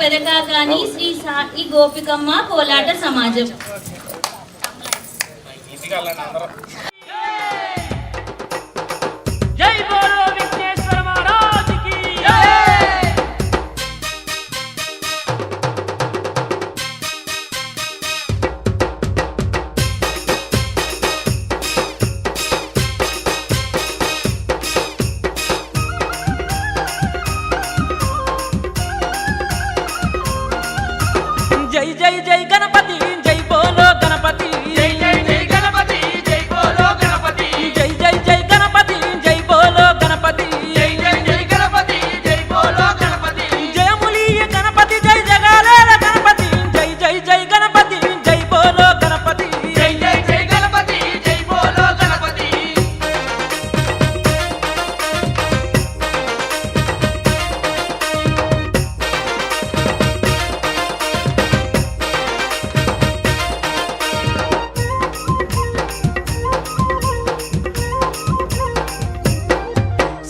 పెదకాకాని శ్రీ సాయి గోపికమ్మ కోలాట సమాజం. జై బోలో విఘ్నేశ్వర మహారాజ్ కి జై జై జై గణపతి జై బోలో గణపతి జై జై జై గణపతి జై బోలో గణపతి జై జై జై గణపతి జై బోలో గణపతి జై జై జై గణపతి జై బోలో గణపతి జయములీయ గణపతి జై జగాలేల గణపతి జై జై జై గణపతి జై బోలో గణపతి జై జై జై గణపతి జై బోలో గణపతి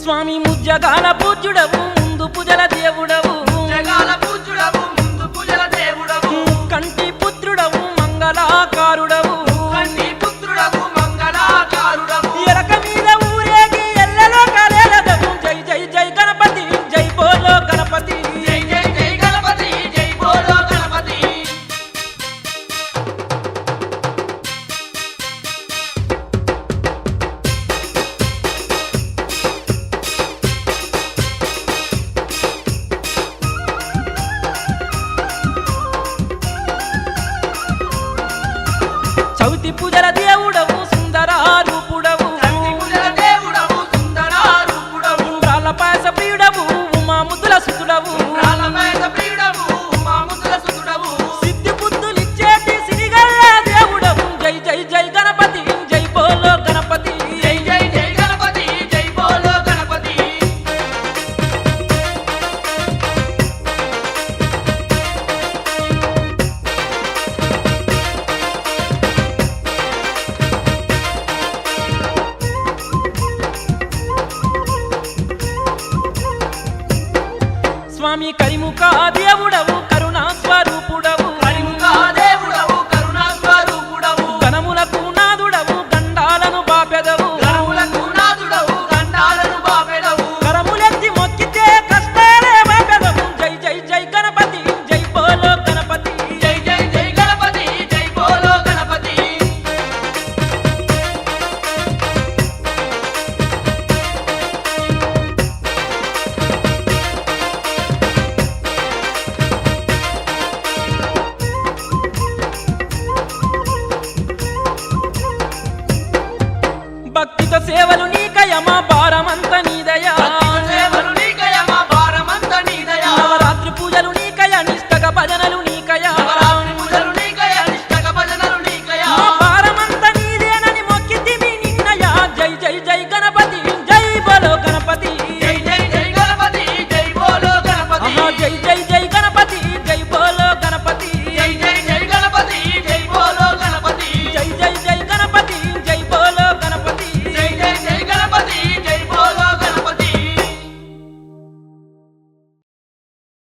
స్వామి ముజ్జగాల పూజ్యుడవు ముందు పూజల దేవుడవు జగాల పూజ్యుడవు ముందు పూజల దేవుడవు కంటి పుత్రుడవు మంగళాకారుడవు కంటి పుత్రుడవు మంగళాకారుడవు ఎరక మీద ఊరేగి ఎల్లలో కలేలదవు జై జై జై గణపతి జై బోలో గణపతి జై జై జై గణపతి జై బోలో గణపతి చవితి పూజల దేవుడవు సుందరారూపుడవు కంటి పూజల దేవుడవు సుందరారూపుడవు ఉండ్రాళ్ళ పాయస ప్రియుడవు ఉమా ముద్దుల సుతుడవు రాలమేద ప్రియుడవు మాముద్ర సుతుడవు సిద్ధి బుద్ధులిచ్చేటి సిరిగల్ల దేవుడవు జై జై జై గణపతి జై బోలో గణపతి జై జై జై గణపతి జై బోలో గణపతి స్వామి కరిముఖ దేవుడవు